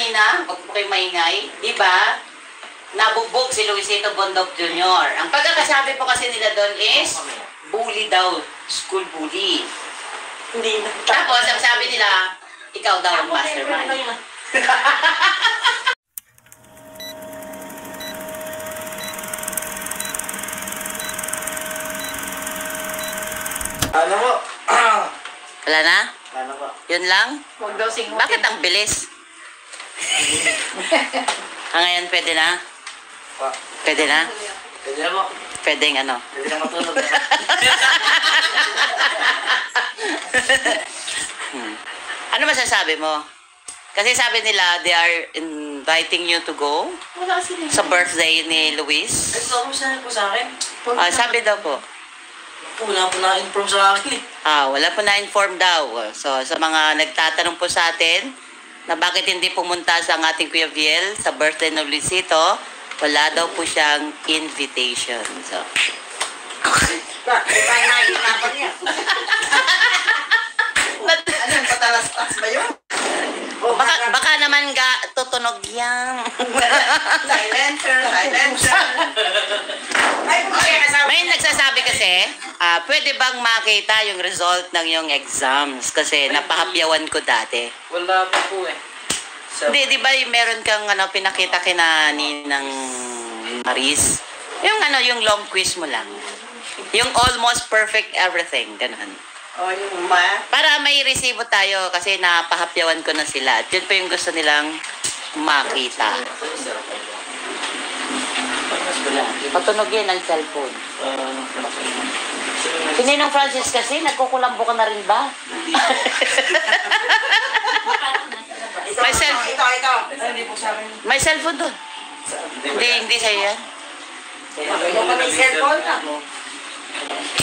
kanina, wag po kayo maingay, di ba? Nabugbog si Luisito Bondok Jr. Ang pagkakasabi po kasi nila doon is, bully daw, school bully. Hindi na. Tapos, ang sabi nila, ikaw daw ang mastermind. Ano po? Wala na? Ano po? Yun lang? Huwag daw singutin. Bakit ang bilis? Ngayon, pwede na? Pa. Pwede na? Pwede na po. Pwedeng ano? Pwede na matulog. Ano masasabi mo? Kasi sabi nila, they are inviting you to go Wala sila. sa birthday ni Luis. Ito mo siya po sa akin. Sabi daw po. Wala po na-inform sa akin eh. Wala po na-inform daw. So, sa mga nagtatanong po sa atin na bakit hindi pumunta sa ating Kuya Viel sa birthday ng Luisito, wala daw po siyang invitation. So, Bakit tayo nahihirapan niya? Anong patalas-tas ba yun? baka naman tutunog yan. Silencer, silencer. Ay, May nagsasabi kasi, pwede bang makita yung result ng yung exams? Kasi napahapyawan ko dati. Wala pa po eh. Hindi, di ba meron kang pinakita kina ng Maris? Yung long quiz mo lang. Yung almost perfect everything, ganun. oh, yung ma. Para may resibo tayo kasi napahapyawan ko na sila. At yun po yung gusto nilang makita. Patunogin ang cellphone. Si Ninong Francis kasi, nagkukulambo ka na rin ba? May cellphone. Ito. Hindi po sa akin. May cellphone doon. Hindi sa'yo yan. Yung may cellphone na.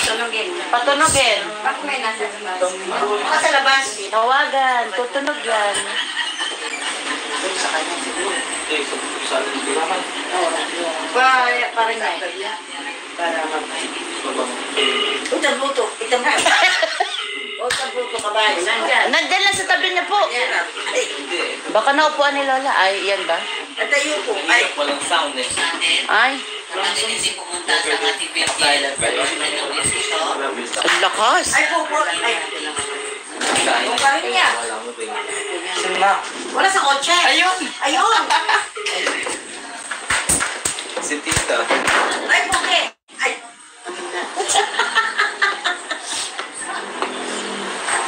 Tunugin. Patunogin. Bakit may nasa labas? Baka sa labas. Tawagan. Tutunog yan. Parang nga. Para Utang puto. Itang nga. Utang puto ka ba? Nandyan. Nandyan lang sa tabi niya po. Baka naupuan ni Lola. Ay, yan ba? At tayo po. Ay. Walang sound eh. Ay. Hindi pumunta sa ating birthday. Ang lakas. Ay po. Ay. Yung pa rin niya. Sino na? Wala sa kotse. Ayun! Ayun. Si Tita. Ay, poke. Ay.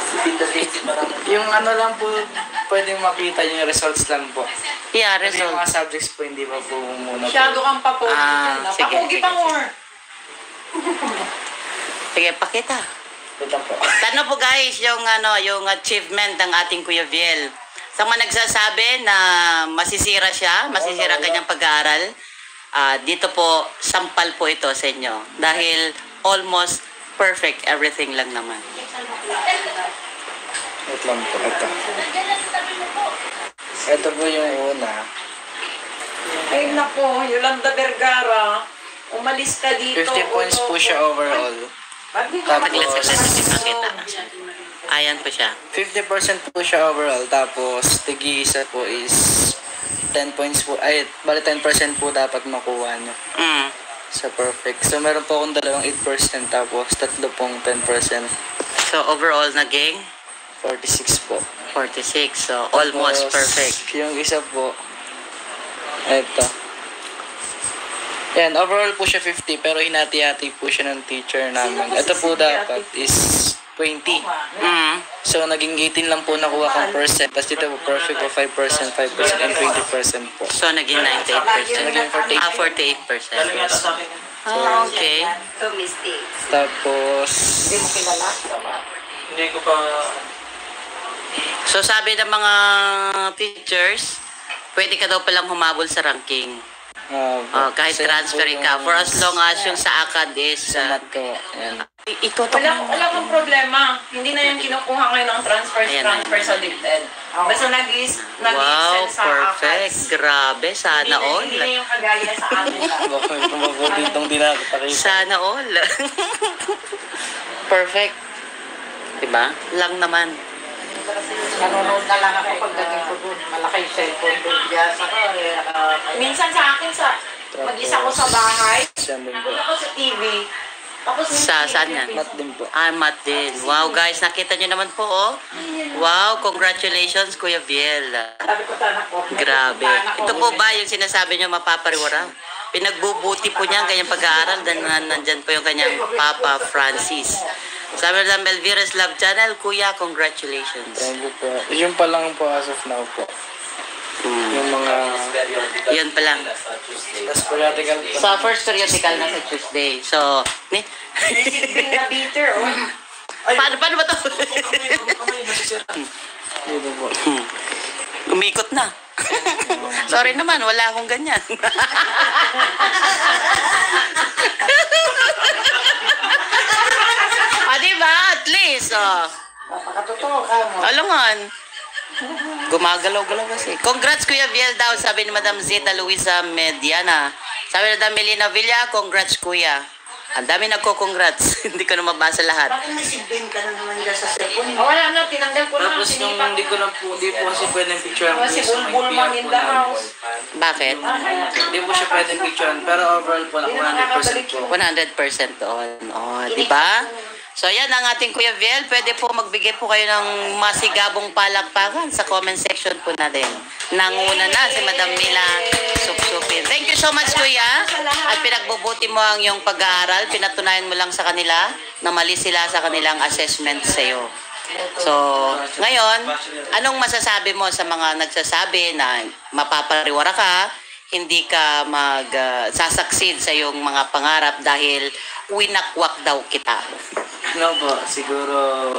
Si Tita Daisy marami. Yung ano lang po, pwedeng makita yung results lang po. Yeah, Kasi yung result. mga subjects po hindi pa po muna po. Masyado kang papogi. Sige, Papogi sige, pa more. Sige, pakita. Ito po. Tano po guys, yung achievement ng ating Kuya Viel. Sa mga nagsasabi na masisira siya, masisira ang kanyang pag-aaral, dito po, sampal po ito sa inyo. Dahil almost perfect everything lang naman. Wait lang po. Ito po yung una. Ay, nako. Yolanda Vergara. Umalis ka dito. 50 points po siya overall. Paglasag na natin makita. Ayan po siya. 50% po siya overall. Tapos, tig-isa po is 10 points po. Ay, bali 10% po dapat makuha nyo sa perfect. So, meron po akong dalawang 8%. Tapos, tatlo pong 10%. So overall naging 46 po. 46. So almost Tapos, perfect. Yung isa po, eto. Yan, overall po siya 50, pero hinati-hati po siya ng teacher namin. Ito po dapat is 20. So, naging 18 lang po nakuha kong percent. Tapos dito po perfect po 5%, 5%, and 20% po. So naging 98%. Naging 48. 48%. Okay. Two mistakes. Tapos, Hindi mo kilala? hindi ko pa... So sabi ng mga teachers, pwede ka daw palang humabol sa ranking. Kahit kasi transfer po ka. yung For as long as yung sa ACAD is... sa mat ko, yan. itutok Wala kang problema. Hindi na yung kinukuha ngayon ng transfer sa DepEd. Basta Wow, sa perfect. ACADS. Grabe. Sana all. Hindi na yung kagaya sa atin. Baka ditong di nakapakita. Sana all. Perfect. Diba? Lang naman. Nanonood na lang ako pag naging ko doon. Malaki yung cellphone ko. Biyasa ko, Minsan sa akin, mag-isa ko sa bahay, Siya din po. punta ko sa TV. Tapos Saan yan? Mat din po. Mat din. Wow, guys, nakita nyo naman po, oh. Wow, congratulations, Kuya Viel. sabi ko sa anak ko. Grabe. Ito po ba yung sinasabi nyo mapapariwara? Pinagbubuti po niya ang kanyang pag-aaral dahil nandyan po yung kanyang Papa Francis. Sabi ng Melvira's Love Channel, Kuya, congratulations. Thank you po. Yun pa lang po as of now po. Yung mga... Yun pa lang. Tapos periodical po. Sa first periodical na sa Tuesday. So, Bing na bitter, oh. paano ba to? Dito po. Umikot na. Sorry naman, wala akong ganyan. Diba? At least, Napakatotoo ka mo. Alangan. Gumagalaw-galaw kasi. Congrats, Kuya Viel daw, sabi ni Madam Zita Luisa Mediana. Sabi ni Madam Melina Villa, congrats, Kuya. Ang dami nagko-congrats. Hindi ko na mabasa lahat. Bakit may sibbing ka na naman dyan sa cellphone? Oh, wala na, tinanggal ko na. Tapos nung hindi ko na po, hindi po kasi pwedeng picture ang Si Bulbul man in the house. Bakit? Hindi po siya pwedeng picture, pero overall po na 100% po. 100% doon. Oh, di ba? So, yan ang ating Kuya Viel. Pwede po magbigay po kayo ng masigabong palakpakan sa comment section po natin. Nanguna na si Madam Mila Supsupin. Thank you so much, Kuya. At pinagbubuti mo ang iyong pag-aaral. Pinatunayan mo lang sa kanila na mali sila sa kanilang assessment sa iyo. So, ngayon, anong masasabi mo sa mga nagsasabi na mapapariwara ka, hindi ka mag-sasucceed sa iyong mga pangarap dahil winakwak daw kita? No po, siguro,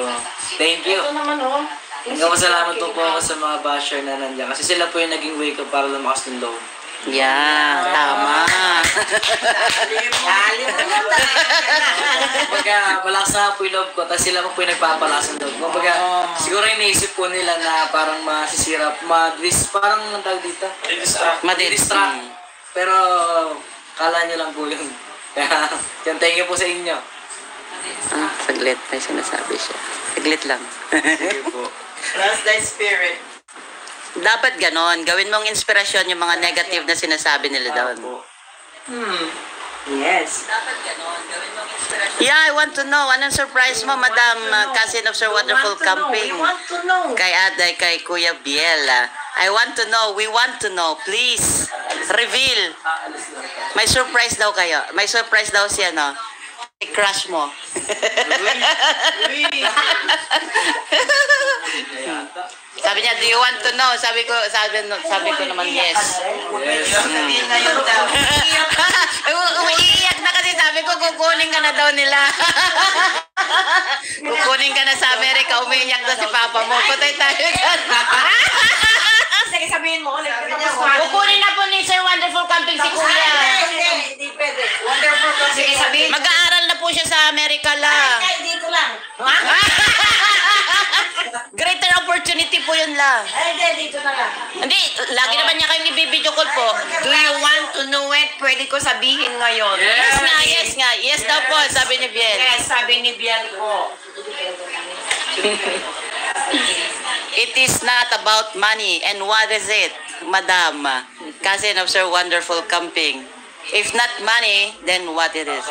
thank you. Ito naman, oh. Nagpapasalamat po ako sa mga basher na nandiyan. Kasi sila po yung naging wake up para lumakas ng loob. Yeah, tama. Kumbaga, malakas na po yung loob ko, tapos sila po yung nagpapalakas ng loob. Kumbaga, siguro yung naisip po nila na parang masisira, parang ang tawag dito? Madidistract. Pero, kala nyo lang po yun. Kaya, yan, thank you po sa inyo. Saglit, may sinasabi siya. Saglit lang. Sige po. Trust thy spirit. Dapat ganon. Gawin mong inspirasyon yung mga negative na sinasabi nila doon. Yes. Dapat ganon. Gawin mong inspirasyon. Yeah, I want to know. Anong surprise mo, Madam Cousin of Sir Wonderful Camping? We want to know. Kay Aday, kay Kuya Biel. I want to know. We want to know. Please, reveal. May surprise daw kayo. May surprise daw siya, no? Crush mo. Sabi niya, do you want to know? Sabi ko naman, yes. Sabihin ngayon daw. Umiiyak na kasi sabi ko, kukunin ka na daw nila. Kukunin ka na sa Amerika, umiiyak na si Papa mo. Patay tayo ka. Sige, sabihin mo ulit. Kukunin na po ni Sir Wonderful Camping si Kuya. Hindi pwede. Wonderful kasi. Sige, sabihin. Mag-aaral na po siya sa Amerika lang. Ay, dito lang. Greater opportunity po yun lang. Ay, dito na lang. Hindi, lagi naman niya kayong ibibidyo call po. Do you want to know it? Pwede ko sabihin ngayon. Yes nga, yes nga. Yes daw po, sabi ni Biel. Yes, sabi ni Biel po. It is not about money. And what is it, Madam? Cousin of Sir Wonderful Camping. If not money, then what it is?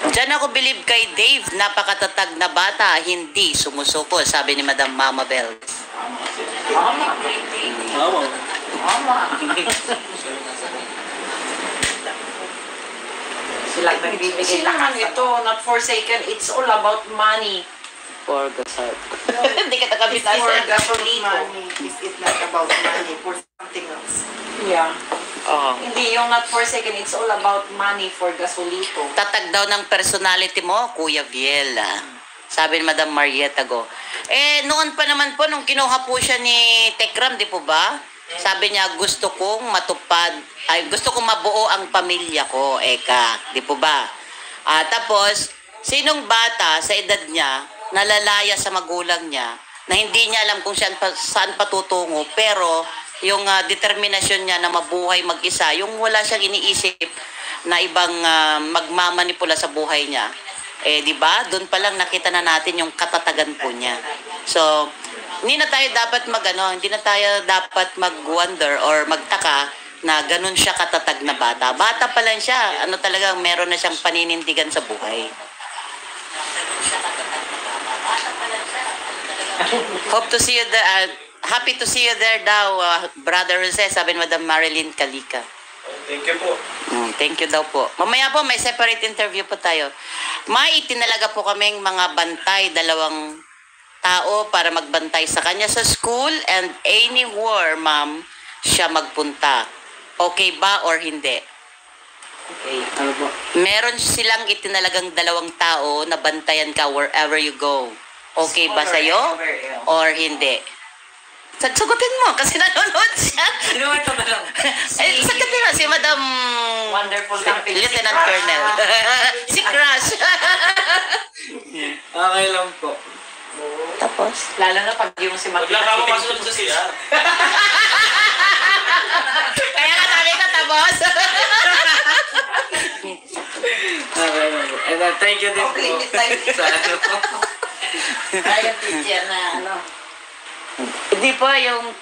Diyan ako believe kay Dave, napakatatag na bata, hindi sumusuko, sabi ni Madam Mama Bell. Sila nagbibigay naman ito, not forsaken. It's all about money. For the heart. Hindi ka It's for takabitasan. gasolito. It's not about money. For something else. Yeah. Oh. Hindi yung not forsaken, it's all about money for gasolito. Tatag daw ng personality mo, Kuya Viel. Sabi ni Madam Marietta Go. Noon pa naman po, nung kinuha po siya ni Tekram, di po ba? Sabi niya, gusto kong mabuo ang pamilya ko, Eka. Di po ba? Tapos, sinong bata sa edad niya, nalalaya sa magulang niya, na hindi niya alam kung saan patutungo, pero yung determinasyon niya na mabuhay mag-isa, yung wala siyang iniisip na ibang magmamanipula sa buhay niya. Di ba? Doon pa lang nakita na natin yung katatagan po niya. So, hindi na tayo dapat hindi na tayo dapat mag-wonder or magtaka na ganun siya katatag na bata. Bata pa lang siya. Ano talaga, meron na siyang paninindigan sa buhay. Hope to see you there. Happy to see you there daw, Brother Jose, sabi ni Madam Marilyn Calika. Thank you po. Thank you daw po. Mamaya po, may separate interview po tayo. May itinalaga po kaming mga bantay, 2 tao para magbantay sa kanya sa school and anywhere, ma'am, siya magpunta. Okay ba or hindi? Okay, ano po? Meron silang itinalagang 2 tao na bantayan ka wherever you go. Okay ba sa'yo or hindi? Sagutin mo kasi nanonood siya. Sino ito na lang? Sagutin mo, si Madam Wonderful camping. Lieutenant Colonel. Si Crush. Okay lang po. Tapos? Lalo na pag yung si Makita. Wala ka mapasok sa CR. Kaya nga sabi ko, tapos. Okay lang po. And then, thank you din po. Sa ano po. Ay, teacher na ano. Hindi po, yung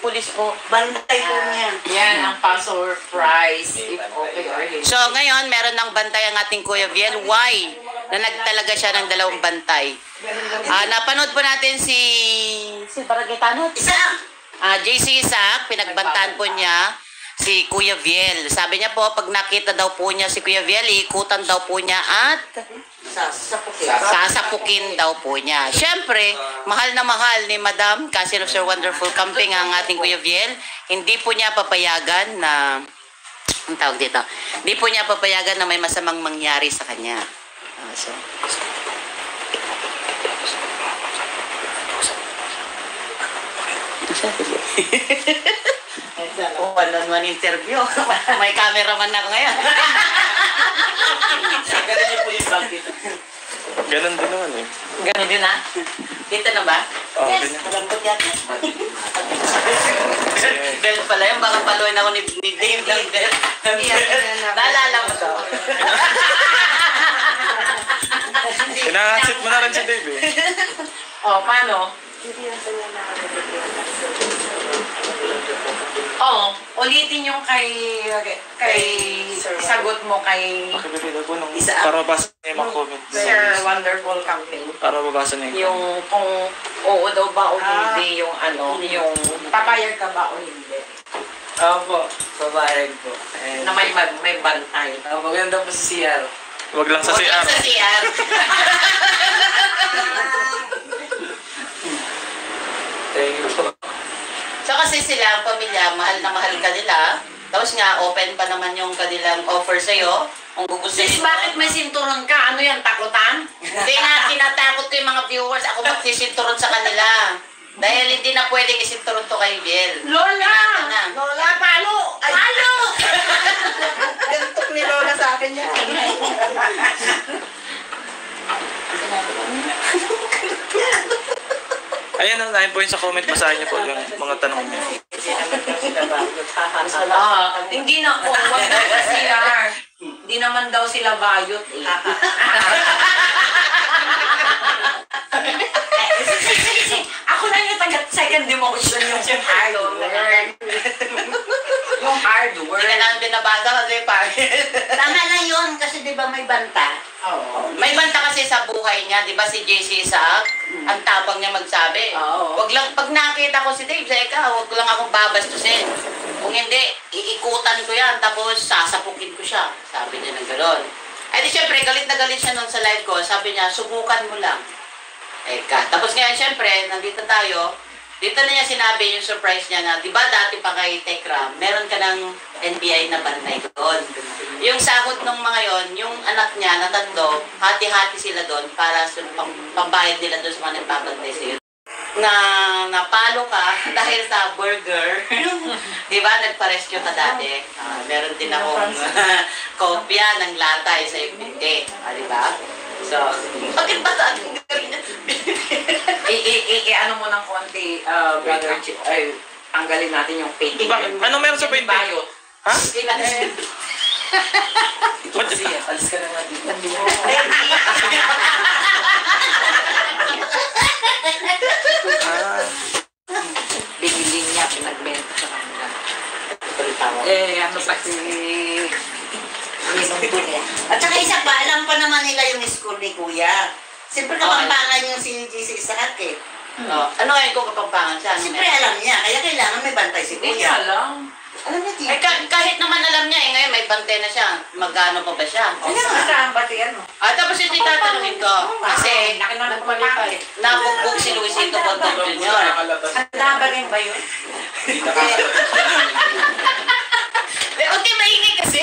pulis po. Bantay po niya. Yan ang pa-surprise. If okay or hindi. So, ngayon, meron ng bantay ang ating Kuya Viel. Why? Na nagtalaga siya ng 2 bantay. Napanood po natin si Barangay Tanot. JC Isaac, pinagbantaan po niya si Kuya Viel. Sabi niya po, pag nakita daw po niya si Kuya Viel, ikutan daw po niya at sasapukin daw po niya. Siyempre, mahal na mahal ni Madam kasi of Sir Wonderful Camping ang ating Kuya Viel. Hindi po niya papayagan na, ang tawag dito, hindi po niya papayagan na may masamang mangyari sa kanya. So, ano naman interview? May cameraman ako ngayon. Ganun niyo po yung bag dito. Ganun din naman eh. Ganun din ha? Dito na ba? Yes, malambot yan. Bel pala yun, baka paluin ako ni Dave ng Bel. Naalala mo to? Hinahatsit mo na rin si Dave eh. Paano? Ulitin yung kay sagot mo kay Pakibigay ko nung para mabasa niya yung mga comment. Sir Wonderful Camping. Para mabasa niya yung Yung kung oo daw ba o hindi yung yung papayag ka ba o hindi. Opo, pabayag po. And, Na may bantay. maganda po sa CR. Wag lang sa Huwag lang CR. sa CR. Thank you po. So kasi sila, ang pamilya, mahal na mahal ka nila. Tapos nga, open pa naman yung kanilang offer sa'yo. Kung gugustuhin Sis, mo. bakit may sinturon ka? Ano yan, takutan? Hindi nga, tinatakot ko yung mga viewers. Ako magsisinturon sa kanila. Dahil hindi na pwedeng isinturon to kay Biel. Lola! Na. Lola, palo! Palo! Gantok ni Lola sa akin yan. Ayan ang 9 points sa comment. Basahin niyo po yung mga tanong niyo. Hindi na, wag na sa CR. Hindi naman daw sila bayot eh. Ako na yung second demotion yung hard work. Yung hard work. Hindi ka namin binabasa kasi pangit. Tama na yun kasi di ba may banta? May banta kasi sa buhay niya, di ba si JC Isaac? Ang tapang niya magsabi. Oo. Wag lang, pag nakita ko si Dave, wag lang akong babastusin. Kung hindi, iikutan ko yan, tapos sasapukin ko siya. Sabi niya ng gano'n. Ay di syempre, galit na galit siya nun sa live ko. Sabi niya, subukan mo lang. Tapos ngayon, syempre, nandito tayo. Dito na niya sinabi yung surprise niya na, di ba dati pa kay Tekram, meron ka ng NBI na bantay doon. Yung sahod ng mga yon, yung anak niya na 3, hati-hati sila doon para sa pambayad nila doon sa mga nagpapantay sa'yo. Napalo ka dahil sa burger. Di ba, nagpa-rescue ka dati. Meron din akong kopya ng latay sa ibinte. Di ba? So, bakit ba sa ating ganyan? Ano mo ng konti, brother Chip, ay, tanggalin natin yung painting. Bakit? Ano meron sa painting? Bayot. Ha? Alis ka na nga dito. Binili niya, pinagbenta sa kanila. Ano pa si... At saka isa pa, alam pa naman nila yung school ni Kuya. Siyempre kapampangan yung si GC Isaac eh. Ano ngayon kung kapampangan siya? Siyempre alam niya, kaya kailangan may bantay si Hindi Kuya. niya alam. Alam niya, Eh, kahit naman alam niya, ngayon may bantay na siya. Magkano pa ba siya? Saan ba siya, no? Tapos yung titatanungin ko, kasi Laki na nagpapalipay. nabugbog si Luisito Bondok Jr. Handa ba rin ba yun? Okay, maingay kasi.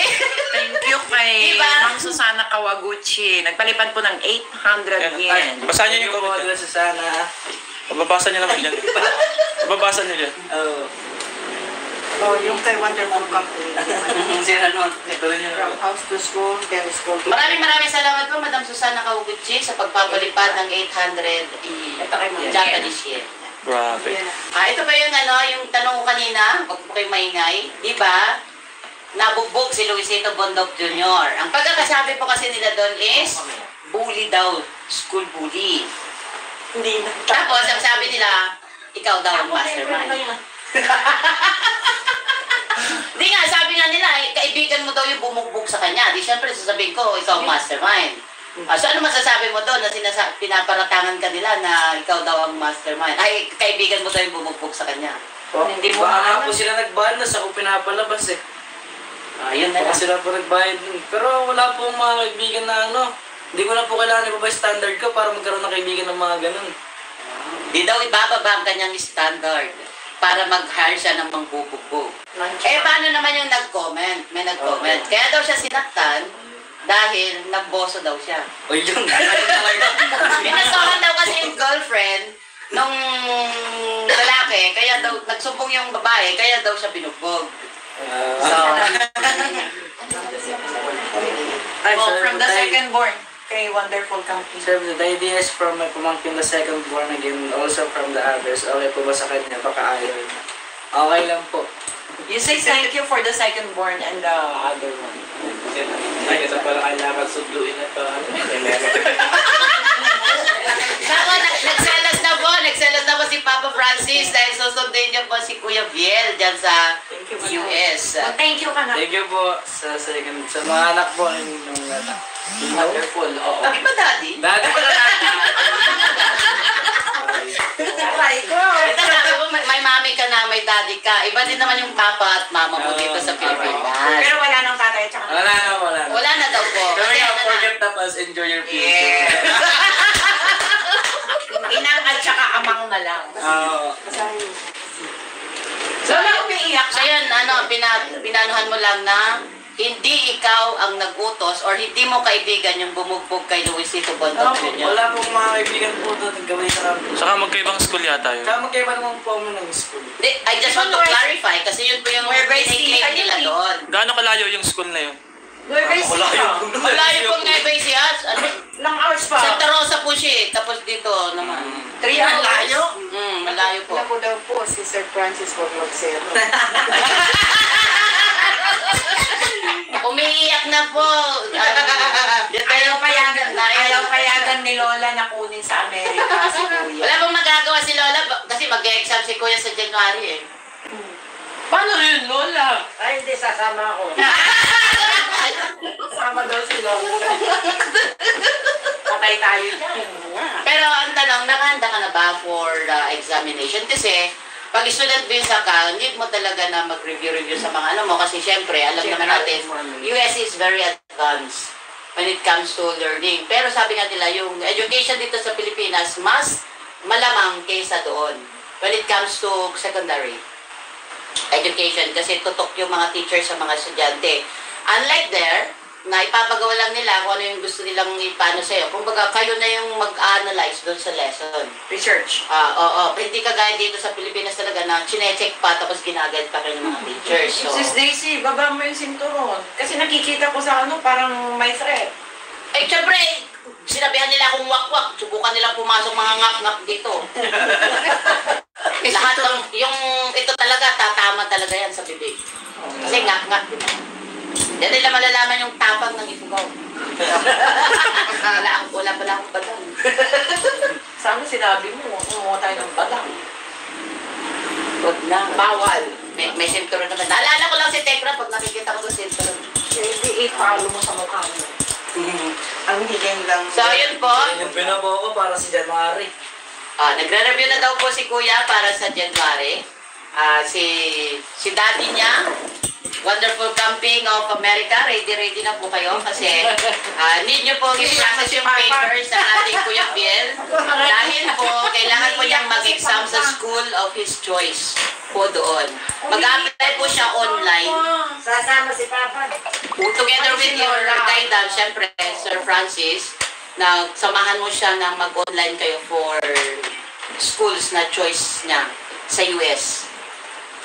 Thank you kay Diba? Ma'am Susana Kawaguchi. Nagpalipad po ng 800 yen. Basahin niyo yung comment model dyan. sa sana. Mababasa niyo naman dyan. Mababasa niyo dyan. Oh, yung kay Wonderful Company. Sira nun. Ito rin yun. From house to school, then school to... Maraming salamat po, Madam Susana Kawaguchi, sa pagpapalipad ng 800 Ito kay Ma'am Japanese yen. Grabe. Ito pa yung tanong ko kanina, huwag po kayo maingay. Di ba? Nabugbog si Luisito Bondok Jr. Ang pagkakasabi po kasi nila doon is, bully daw, school bully. Hindi na. Tapos, ang sabi nila, ikaw daw ang mastermind. Di nga, sabi nga nila, kaibigan mo daw yung bumugbog sa kanya. Di syempre, sasabihin ko, ikaw ang mastermind. So, ano masasabi mo doon na pinaparatangan ka nila na ikaw daw ang mastermind? Ay, kaibigan mo daw yung bumugbog sa kanya. Hindi mo Baka nga alam. po sila nagbayad na sa ako pinapalabas eh. Yun na Baka lang. sila po nagbayad dun. Pero wala pong mga kaibigan na ano. Hindi ko na po kailangan ibaba yung standard ko para magkaroon ng kaibigan ng mga ganun. Di daw ibababa ang kanyang standard para mag-hire siya ng mangbubugbog. Eh, paano naman yung nag-comment? May nag-comment. Kaya daw siya sinaktan dahil nagboso daw siya. O yun. Pinasohan daw kasi yung girlfriend nung lalaki, kaya daw, nagsumbong yung babae, kaya daw siya binugbog. So, From the second born kay Wonderful Company. Sir, the idea is from my pamangkin the second born again, also from the others. Okay po ba sa kanya? Baka ayaw niya. Okay lang po. You say thank you for the second born and the other one. Ay, ito pala kailangan sudluin na pa. Nako, nagselos na po si Papa Francis dahil susundin niyo po si Kuya Viel dyan sa US. Thank you ka na. Thank you po sa second, sa mga anak po nung anak. Wonderful, oo. Bakit ba, Daddy? Dati pa na natin. Try ko. Ito sabi mo, may mami ka na, may daddy ka. Iba din naman yung papa at mama mo dito sa Pilipinas. Pero wala nang tatay at saka. Wala na, wala na. Wala na daw po. Pero Kasi yeah, ano na. forget the past, enjoy your future. Yeah. Inang at saka amang na lang. Oo. So, umiiyak So yun, pinanuhan mo lang na hindi ikaw ang nag-utos or hindi mo kaibigan yung bumugbog kay Luisito Bondok Jr. Wala pong mga kaibigan po doon gawin sa kami. Saka magkaibang school yata yun. Kaya magkaiba naman po kami ng school. I just want to clarify kasi yun po yung Where based claim nila kayo, doon. Gaano kalayo yung school na yun? Malayo pong Nueva Ecija. Ilang hours pa? Santa Rosa po siya eh. Tapos dito naman. 3 hours? Malayo po. Ako daw po, si Sir Francis Borloxero. Umiiyak na po. Ayaw payagan ni Lola na kunin sa Amerika si Kuya. Wala pong magagawa si Lola kasi mag-exam si Kuya sa January eh. Paano yun, Lola? Ay, hindi, sasama ako. Sama daw si Lola. Patay tayo dyan. Pero ang tanong, nakahanda ka na ba for the examination? Kasi pag student visa ka, need mo talaga na mag-review sa mga ano mo kasi syempre, alam naman natin, US is very advanced when it comes to learning. Pero sabi nga nila, yung education dito sa Pilipinas, mas malamang kaysa doon when it comes to secondary education kasi tutok yung mga teachers sa mga estudyante. Unlike there, na ipapagawa lang nila kung ano yung gusto nilang ipano sa'yo. Kung baga, kayo na yung mag-analyze doon sa lesson. Research. Oo. Hindi kagaya dito sa Pilipinas talaga na chinecheck pa tapos ginagad pa kayo ng mga teachers. So, Sis Daisy, baba mo yung sinturon. Kasi nakikita ko sa ano, parang may thread. eh, syempre, sinabihan nila akong wak-wak. Subukan nilang pumasok mga ngap-ngap dito. Lahat ng, yung ito talaga, tatama talaga yan sa bibig. Kasi ngap-ngap, di ba? Yan nila malalaman yung tapang ng ipugaw. wala pala akong bagal. Sana sinabi mo. kumuha tayo ng badang. Huwag na. Bawal. May sinturon naman. Naalala ko lang si Tekra pag nakikita ko sa sinturon. Hindi ipalo mo sa mukha mo. Ang higing lang. So, yun po. Yung pinabuo ko para si January. Nagre-review na daw po si Kuya para sa January. Si daddy niya, Wonderful Camping of America, ready na po kayo kasi need nyo po i-process yung papers ng ating Kuya Biel dahil po kailangan po niyang mag-exam sa school of his choice po doon. Mag-apply po siya online. Sasama si Papa. Together with your guidance, syempre, Sir Francis, na samahan mo siya na mag-online kayo for schools na choice niya sa US.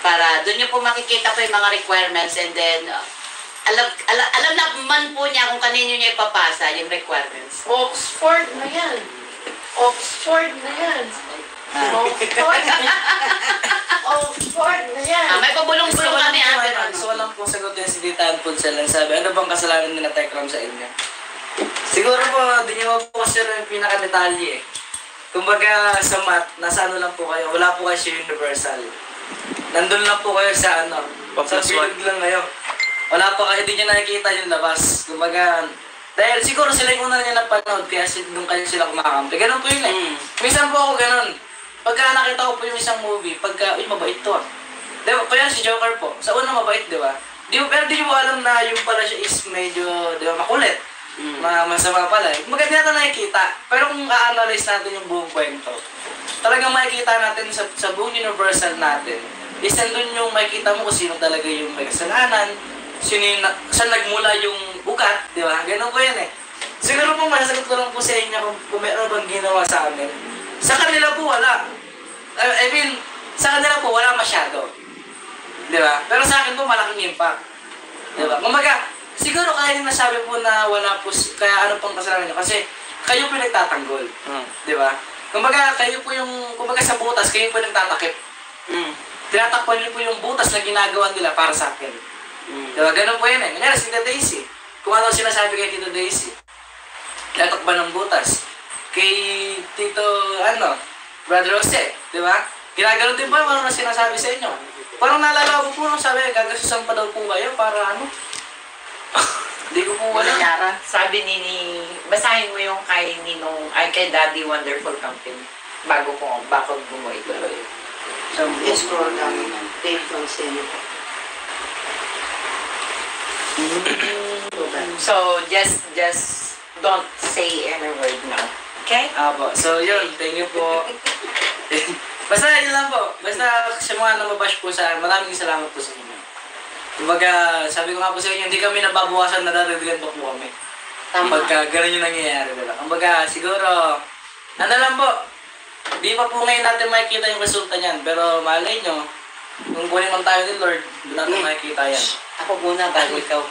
Para doon niyo po makikita po yung mga requirements and then alam na man po niya kung kanino niya ipapasa yung requirements. Oxford na yan. Oxford na yan. Oxford. Oxford na yan. May pabulong-bulong kami Gusto ko lang pong sagutin si Tita Anpunsel lang sabi, ano bang kasalanan nila Tekram sa inyo? Siguro po, di nyo po kasi yung pinaka-detalye eh. Kumbaga sa math, nasa ano lang po kayo, wala po kayo sa universal. Nandun lang po kayo sa ano, sa bilog lang kayo. Wala pa kayo, hindi nyo nakikita yung labas. Kumbaga, dahil siguro sila yung una nyo napanood, kaya doon kayo sila kumakampi. Ganun po yun eh. Minsan po ako ganun. Pagka nakita ko po yung isang movie, pagka, uy, mabait to ah. Diba, kaya si Joker po, sa una mabait, di ba? Pero di mo alam na yung pala siya is medyo, di ba, makulit. Masama pala eh. Kumbaga, hindi natin nakikita. Pero kung a-analyze natin yung buong kwento, talagang makikita natin sa buong universal natin, is nandun yung makikita mo kung sino talaga yung may kasalanan, saan nagmula yung ugat, di ba? Ganun po yan eh. Siguro po masasagot ko lang po sa inyo kung meron bang ginawa sa amin. Sa kanila po wala. I mean, sa kanila po wala masyado. Di ba? Pero sa akin po malaking impact. Di ba? Kumbaga, siguro kaya yung nasabi po na wala po, kaya ano pang kasalanan nyo, kasi kayo po nagtatanggol. Di ba? Kumbaga, kayo po yung, kumbaga sa butas, kayo po nagtatakip. Tinatakpan niyo po yung butas na ginagawa nila para sa akin. Diba? Ganun po yan eh. Ngayon, si Tita Daisy. Kung ano sinasabi kay Tito Daisy. Tinatakpan ng butas. Kay Tito, Brother Jose. Diba? Ginaganon din po yung ano na sinasabi sa inyo. Parang naalala ko po nung sabi, gagasusan pa daw po kayo para ano. Hindi ko po wala. Sabi ni basahin mo yung kay Ninong, ay kay Daddy Wonderful Camping. Bago gumawa ituloy. I-scroll down naman. Dave Fonseca. So, just don't say any word now. Okay? Apo. So, yun. Thank you po. Basta, yun lang po. Basta, sa mga namabash po sa maraming salamat po sa inyo. Kumbaga, sabi ko nga po sa inyo, hindi kami nababawasan, nadadagdagan pa po kami. Pagka ganun yung nangyayari nila. Kumbaga, siguro, lang po. Di pa po ngayon natin makikita yung resulta niyan. Pero malay nyo, kung kunin lang tayo ni Lord, doon natin makikita yan. Ako muna bago ikaw.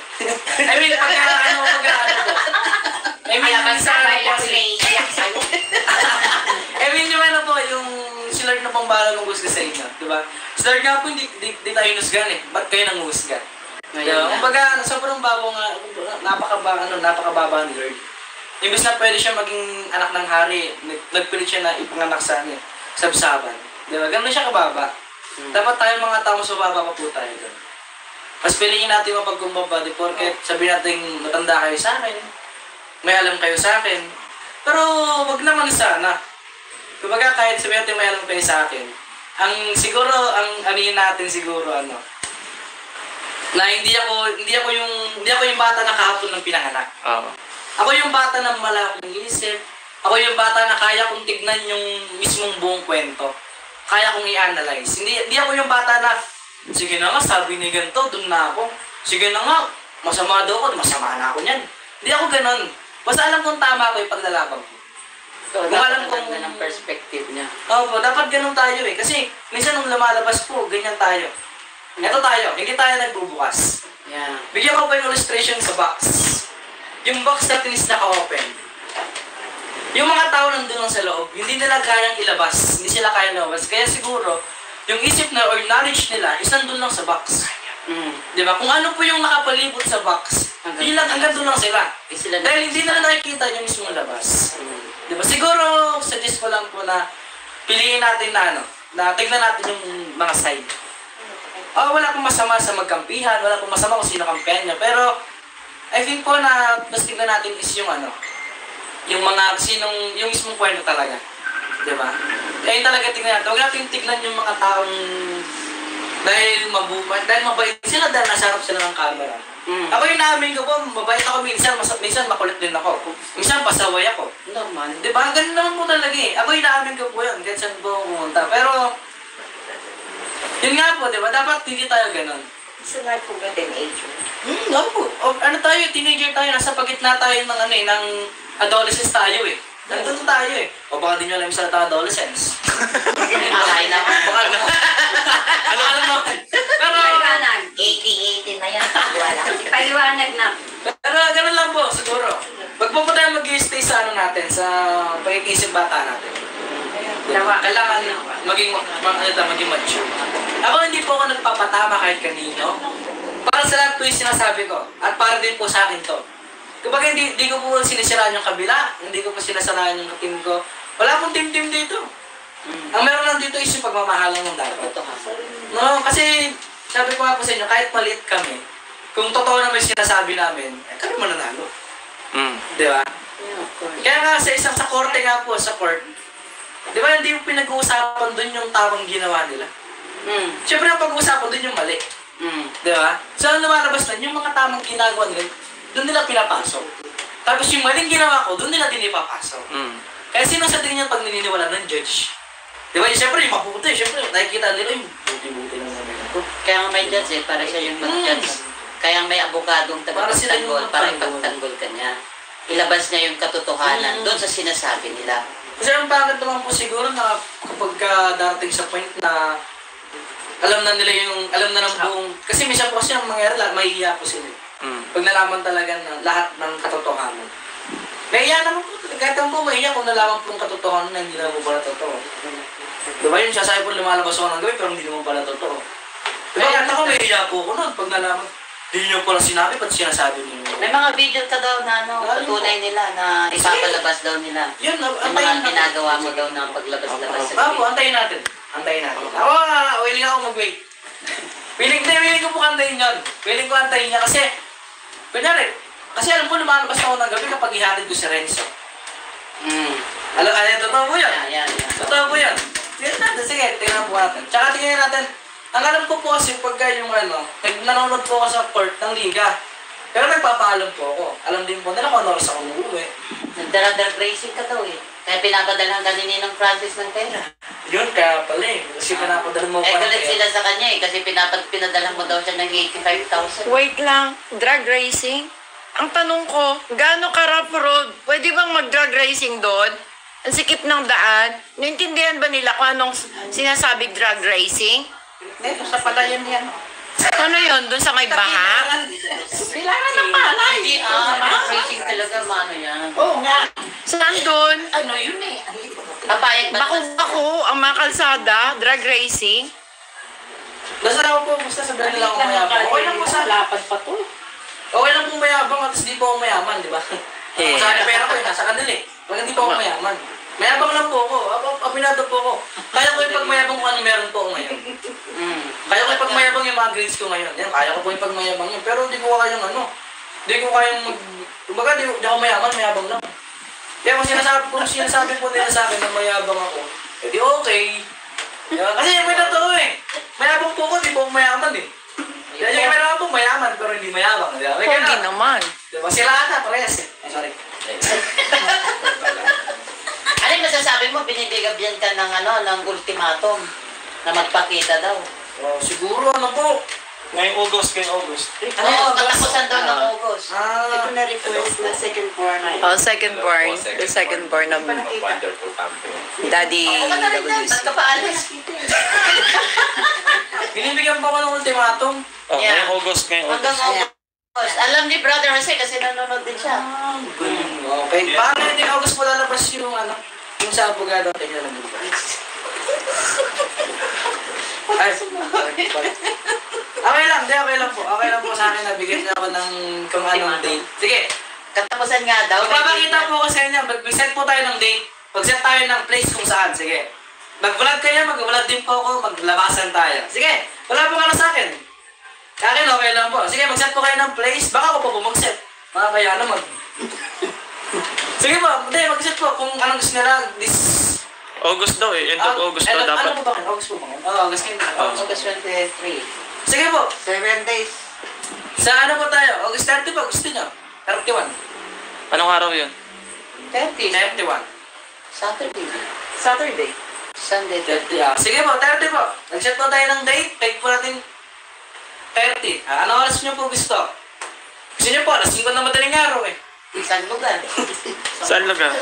I mean, pagka ano po. I mean, I mean, yung ano po, yung si Lord na pang bahala ng husga sa inyo. Diba? Si Lord nga po, hindi tayo nusgan eh. Ba't kayo nang husga? Diba? Kumbaga, sobrang bago nga, napakababa ni Lord. Imbes na pwede siya maging anak ng hari, nagpilit siya na ipanganak sa sabsaban. Diba? Ganun siya kababa. Dapat tayo mga tao sa baba pa po tayo doon. Mas piliin natin mapagkumbaba, di porket sabihin natin matanda kayo sa akin, may alam kayo sa akin. Pero wag naman sana. Kumbaga kahit sabihin natin may alam kayo sa akin, ang siguro, ang anihin natin siguro na hindi ako yung bata na kahapon ng pinanganak. Ako yung bata na malaking isip. Ako yung bata na kaya kong tignan yung mismong buong kwento. Kaya kong i-analyze. Hindi ako yung bata na, sige na nga, sabi ni ganito, dun na ako. Sige na nga, masama daw ako, masama na ako niyan. Hindi ako ganun. Basta alam kong tama ko yung paglalaban ko. So, kung alam kong ng perspective niya. Opo, dapat ganun tayo eh. Kasi minsan nung lumalabas po, ganyan tayo. Ito tayo, hindi tayo nagbubukas. Yeah. Bigyan ko pa yung illustration sa box. Yung box natin is naka-open. Yung mga tao nandun lang sa loob, hindi nila kayang ilabas, hindi sila kayang ilabas. Kaya siguro, yung isip na or knowledge nila is nandun lang sa box. Diba? Kung ano po yung nakapalibot sa box, yun lang, hanggang doon lang sila. Dahil hindi nila nakikita yung mismong labas. Diba? Siguro, suggest ko lang po na piliin natin na na tignan natin yung mga side. Wala pong masama sa magkampihan, wala pong masama kung sino kampihan niya, pero I think po na mas tignan natin is yung yung mga yung mismong kwento talaga. Diba? Kaya talaga tignan natin. Huwag natin tignan yung mga taong dahil mabait sila dahil nasa harap sila ng camera. Ako yung naamin ko po, mabait ako minsan makulit din ako. Minsan pasaway ako. Normal. Diba? Ganun naman po talaga eh. Ako yung naamin ko po yun, kahit saan po ako pumunta. Pero, yun nga po, diba? Dapat hindi tayo ganun. It's a life of a teenager. Ano po? Tayo, teenager tayo, nasa pagitna tayo ng ng adolescence tayo eh. Nandun tayo eh. O baka di nyo alam yung salita adolescence. Akay na. Baka alam mo. Pero, Paliwanag. 80-80 na yan. Wala. Paliwanag na. pero ganun lang po, siguro. Pag po tayo mag-stay sa natin, sa pag-iisip bata natin. Kailangan maging mature. Ako hindi po ako nagpapatama kahit kanino. Para sa lahat po yung sinasabi ko. At para din po sa akin to. Kapag hindi ko po sinisiraan yung kabila, hindi ko po sinasaraan yung team ko. Wala pong team dito. Ang meron lang dito is yung pagmamahalan ng dapat. No, kasi sabi ko nga po sa inyo, kahit maliit kami, kung totoo naman yung sinasabi namin, kami mananalo. Di ba? Kaya nga sa korte nga po, sa court, di ba hindi mo pinag-uusapan dun yung tamang ginawa nila? Siyempre ang pag-uusapan dun yung mali. Di ba? So ang lumalabas na, yung mga tamang ginagawa nila, doon nila pinapasok. Tapos yung maling ginawa ko, doon nila din ipapasok. Kaya sino sa tingin niya pag naniniwala ng judge? Di ba? Siyempre yung maputi, siyempre nakikita nila yung buti-buti ng mga ko. Kaya nga may judge para siya yung mag-judge. Kaya may abogadong tagapagtanggol para ipagtanggol ka niya. Ilabas niya yung katotohanan doon sa sinasabi nila. Kasi ang pangit naman po siguro na kapag darating sa point na alam na ng buong, kasi minsan po kasi ang mangyari, mahihiya po sila. Pag nalaman talaga na lahat ng katotohanan. Mahiya naman po, kahit ang po mahiya kung nalaman po yung katotohanan na hindi naman po pala totoo. Diba yun, sasabi po lumalabas ako ng gabi pero hindi naman pala totoo. Diba kahit ako mahiya po ako nun pag nalaman, hindi nyo pala sinabi, ba't sinasabi nyo? May mga video ka daw na patunay nila na ipapalabas daw nila. Yun, yung mga ginagawa mo daw na paglabas-labas sa video. Antayin natin. Ako, willing ako mag-wait. Willing ko po kantayin yun. Willing ko antayin niya kasi, kunyari, kasi alam ko lumalabas ako ng gabi kapag ihatid ko si Renzo. Totoo po yan. Totoo po yan. Tingnan natin, sige, tingnan po natin. Tsaka tingnan natin, ang alam ko po kasi pagka yung nanonood po ako sa court ng liga. Pero nagpapaalam po ako. Alam din po nila kung ano oras ako umuwi. Nagdara-drag racing ka daw eh. Kaya pinapadalhan ka ni Ninong Francis ng pera. Yun, kaya pala eh. Kasi pinapadalhan mo pa ng galit sila sa kanya eh. Kasi pinadalhan mo daw siya ng 85,000. Wait lang, drag racing? Ang tanong ko, gaano ka rough road? Pwede bang mag-drag racing doon? Ang sikip ng daan? Naintindihan ba nila kung anong sinasabing drag racing? Dito sa palayan yan. Ano yun? Doon sa may baha? Bilangan ng palay. Hindi drag racing talaga, mano yan. Oo nga. Saan doon? Ano yun eh? Papayag ba? Bako ang mga kalsada, drag racing. Basta ako po, basta sabihin nila akong mayabang. Okay lang po sa Lapad pa to. Okay lang po mayabang at di po ako mayaman, di ba? Sa pera ko eh, nasa kanila eh. Pag hindi po ako mayaman. Mayabang lang po ako. Apinado po ako. Kaya ko yung pagmayabang kung ano meron po ako ngayon. Kaya ko yung pagmayabang yung mga grades ko ngayon. Yan, kaya ko po yung pagmayabang yun. Pero hindi ko kayang hindi ko kayang kumbaga di ako mayaman, mayabang lang. Kaya kung sinasabi po nila sa akin na mayabang ako, edi okay. Diba? Kasi may totoo eh. Mayabang po ako, di po ako mayaman eh. Kaya yung meron po mayaman pero hindi mayabang. Diba? Pogi naman. Diba? Sila ata, parehas eh. Ay, sorry. Ano yung masasabi mo? Binibigyan ka ng ultimatum na magpakita daw. Siguro po. Ngayong August. Katapusan daw ng August. Ito na request na second born na. Oh, second born. The second born ng Wonderful campaign. Daddy Ba't WC. ka pa alis? Binibigyan po ako ng ultimatum. Yeah. Ngayong August. Hanggang August. Alam ni Brother Jose kasi nanonood din siya. Okay. Paano hindi August po lalabas yung yung sa abogado? Tingnan lang dito. Ay, okay lang po. Okay lang po sa akin na bigyan niya ako ng kung anong date. Sige. Katapusan nga daw. Magpapakita po ako sa inyo. Mag-set po tayo ng date. Mag-set tayo ng place kung saan. Sige. Mag-vlog kayo, mag-vlog din po ako, maglabasan tayo. Sige, wala po ka na sa akin. Sa akin, okay lang po. Sige, mag-set po kayo ng place. Baka ako po mag-set. Mga kaya naman. Sige po, hindi, mag-set po kung anong gusto nila. August daw eh. End of August daw dapat. Ano po ba? August po ba? Oo, August kayo. August 23. Sige po, 7 days. sa ano po tayo? August 30 po, gusto nyo? 31. Anong araw yun? 30. 31. Saturday. Saturday. Sunday 30. Sige po, 30 po. Nag-set po tayo ng date. Take po natin 30. Ano oras nyo po gusto? Gusto nyo po, alas 5 na madaling araw eh. Isang lugar. Saan lugar?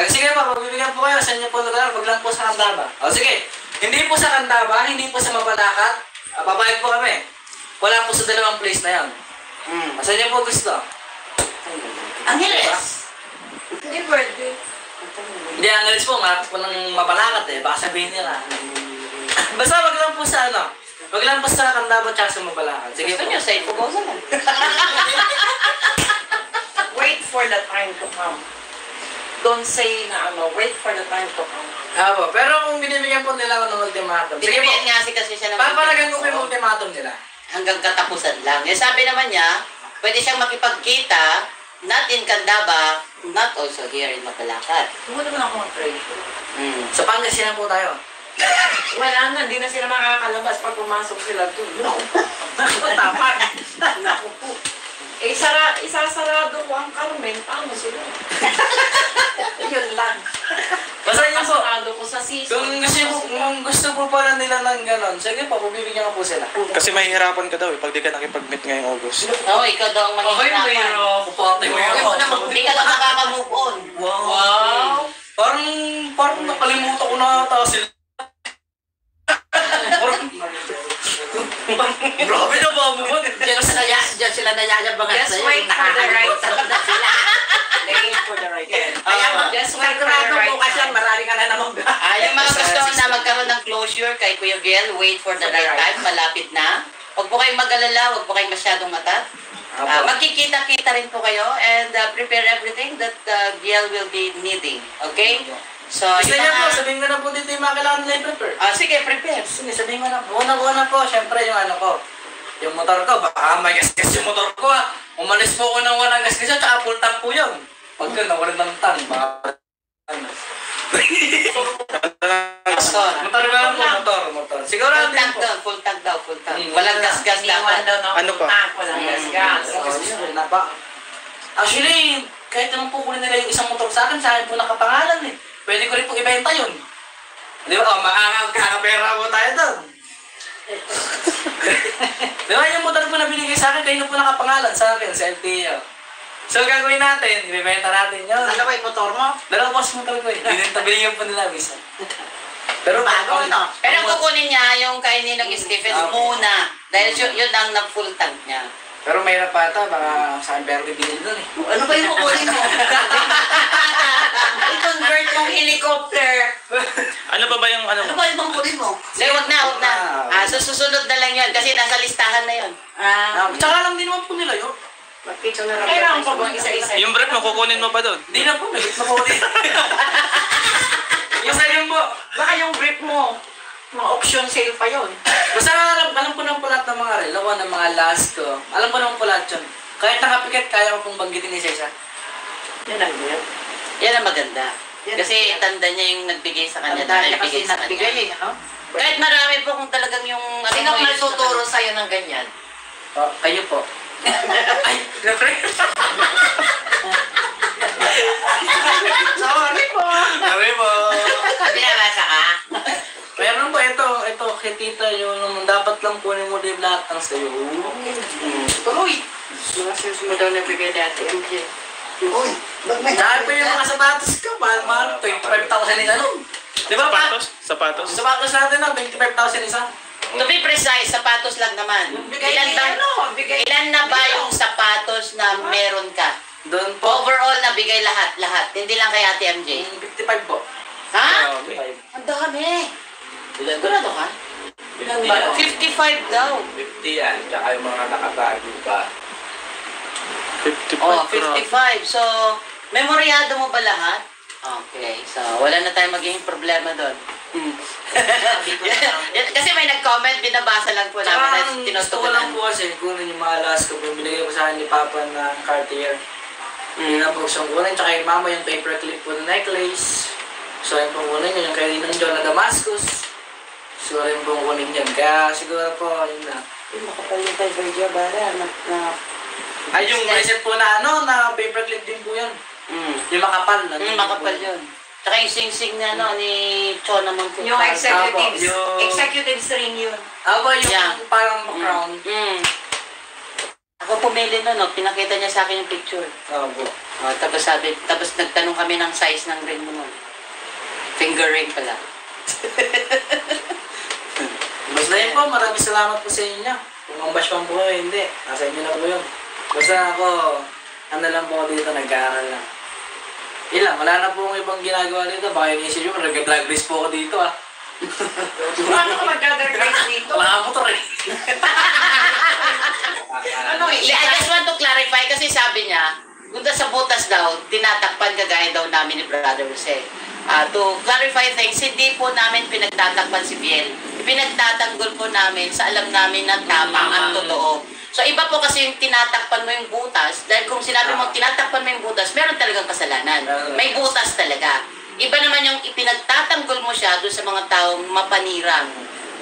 Sige po, pagbibigyan po kayo. Saan nyo po lugar? Wag lang po sa Candaba. Sige. Hindi po sa Candaba, hindi po sa Mabalacat. Babayad po kami. Wala po sa dalawang place na yan. Saan nyo po gusto? Angeles. Hindi pwede. Hindi, Angeles po. Malapit po ng Mabalacat eh. Baka sabihin nila. Basta wag lang po sa ano. Wag lang po sa Candaba at sa Mabalacat. Sige Gusto po. nyo sa Ipugosa lang. Wait for the time to come. Don't say na wait for the time to come. Pero kung binibigyan po nila ako ng ultimatum. Sige po. Binibigyan nga kasi siya ng Papalagan ko po yung ultimatum nila. hanggang katapusan lang. Eh, sabi naman niya, pwede siyang makipagkita, not in Candaba, not also here in Mabalacat. Huwag naman ako mag-pressure. Sa Pangasinan po tayo. Wala na, hindi na sila makakalabas pag pumasok sila doon. Naku, tapat. Naku po. Isasarado ko ang Carmen, paano sila? Yun lang. Basta yun po. Isasarado ko sa season. Kung gusto po pala nila ng ganon, sige po, pabibigyan ko po sila. Kasi mahihirapan ka daw eh pag di ka nakipag-meet ngayong August. Oo, ikaw daw ang mahihirapan. Pupote mo yun. Hindi ka daw makaka-move on. Wow! Parang nakalimutan ko na ata sila. Grabe na ba mo? Diyan sila nayayabangan Just sa'yo. wait for the right time. Wait for the right time. Just wait for the right time. marami ka na naman. Yung mga gusto na magkaroon ng closure kay Kuya Biel, wait for the right time, malapit na. Huwag po kayong mag-alala, huwag po kayong masyadong mata. Magkikita-kita rin po kayo and prepare everything that Biel will be needing. Okay? So, Gusto niya po, sabihin ko na po dito yung mga kailangan nila i-prepare. sige, prepare. Sige, sabihin ko na po. Una po, syempre yung ano ko. Yung motor ko, baka may gasgas yung motor ko ha. Umalis po ko ng walang gasgas yun, tsaka full tank po yun. Pagka nawalan ng tank, baka ano. Motor ba lang po? Motor. Siguro Full tank daw, full tank daw, full tank. Walang gas-gas dapat. Ano pa? Walang gas-gas. Actually, kahit naman po kunin nila yung isang motor sa akin po nakapangalan eh. Pwede ko rin po ibenta yun. Di ba? Makakapera po tayo doon. Di ba yung motor po na binigay sa akin, kayo na po nakapangalan sa akin, sa LTO. So gagawin natin, ibibenta natin yun. Ano ba yung motor mo? Dalawa po sa motor ko eh. Binigyan po nila misa. Pero Bago, no? Pero kukunin niya yung kay Ninong Stephen muna. Dahil yun ang nag-full tank niya. Pero mahirap pa ata, baka sa akin pero bibili doon eh. Ano ba yung kukunin mo? I-convert mong helicopter. Ano pa ba yung ano Ano mo? ba yung kukunin mo? Hindi, wag na, wag na. So susunod na lang yun kasi nasa listahan na yun. Tsaka lang din naman po nila yun. Mag-picture na lang. Kailangan pa bang isa-isa? Yung brief mo, kukunin mo pa doon. Hindi na po, nabit na po din. Yung sa yun po. Baka yung brief mo, mga auction sale pa yun. Basta alam ko naman po lahat ng mga relo, ng mga last ko. Alam ko naman po lahat yun. Kahit nakapikit, kaya ko pong banggitin isa-isa. Yan ang yun. Yan ang maganda. Kasi tanda niya yung nagbigay sa kanya. Tanda niya nagbigay kasi sa kanya. nagbigay eh, no? Kahit marami po kung talagang yung... Sino mo yung nagtuturo sa'yo ng ganyan? Kayo po. Ay, na-friend. Sorry po. Sabi po. Binabasa ka? Meron po, ito, kay tita yun, dapat lang kunin mo din lahat ng sayo. Tuloy. Mga sis mo daw nabigay dati, MJ. Uy, ba't may Dahil po yung mga sapatos ko, mahal, 25,000 isa nun. Di ba pa? Sapatos? Sapatos? Sapatos natin na, 25,000 isa. To be precise, sapatos lang naman. Ilan na ba yung sapatos na meron ka? Doon po, Overall, nabigay lahat. Hindi lang kay Ate MJ. 55 po. Ha? 55. Ang dami. Sigurado ka? 55 daw. 50 yan, tsaka yung mga nakatago pa. 55 Oh, 55. So, memoryado mo ba lahat? Okay. So, wala na tayong magiging problema doon. Kasi may nag-comment, binabasa lang po namin at Tsaka, gusto ko lang tinutugunan. po kasi kunin yung mga last ko. Binigay ko sa akin ni Papa ng Cartier. Yun ang po siyang kunin. Tsaka yung mama yung paperclip po na necklace. So, yun po kunin yun. Yung kay Ninong John na Damascus. So, yun po kunin yun. Kaya siguro po, yun na. Makapal yung kay Virgil Bara. Ay, yung bracelet po na na paperclip din po yun. Yung makapal. Makapal yun. Tsaka yung sing-sing na ni Chona Monte. Yung executives. Yung- Executives ring yun. Aba, yung Yeah. parang crown. Ako pumili nun, no? Pinakita niya sa akin yung picture. Opo. Tapos nagtanong kami ng size ng ring mo nun. Finger ring pala. Basta yun po, maraming salamat po sa inyo. Kung mambash pang po kayo, hindi. Nasa inyo na po yun. Basta ako, ano lang po ako dito, nag-aaral lang. Ilang, wala na po akong ibang ginagawa dito. Baka inisip nyo, nag-drag race po ako dito ah. Paano ka mag-drag race dito? Wala ka motor eh. Ano I just want to clarify kasi sabi niya, punta sa butas daw, tinatakpan kagaya daw namin ni Brother Jose. To clarify things, hindi po namin pinagtatakpan si Biel. Pinagtatanggol po namin sa alam namin na tama at totoo. So iba po kasi yung tinatakpan mo yung butas, dahil kung sinabi mo tinatakpan mo yung butas, meron talagang kasalanan. May butas talaga. Iba naman yung ipinagtatanggol mo siya doon sa mga taong mapanirang.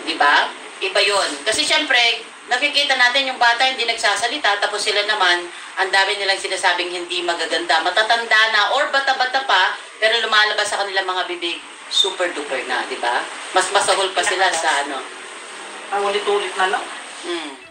Di ba? Iba yon. Kasi syempre, nakikita natin yung bata hindi nagsasalita, tapos sila naman, ang dami nilang sinasabing hindi magaganda. Matatanda na or bata-bata pa, pero lumalabas sa kanilang mga bibig, super duper na, di ba? Mas masahol pa sila sa ano. Ulit-ulit na lang. Mm.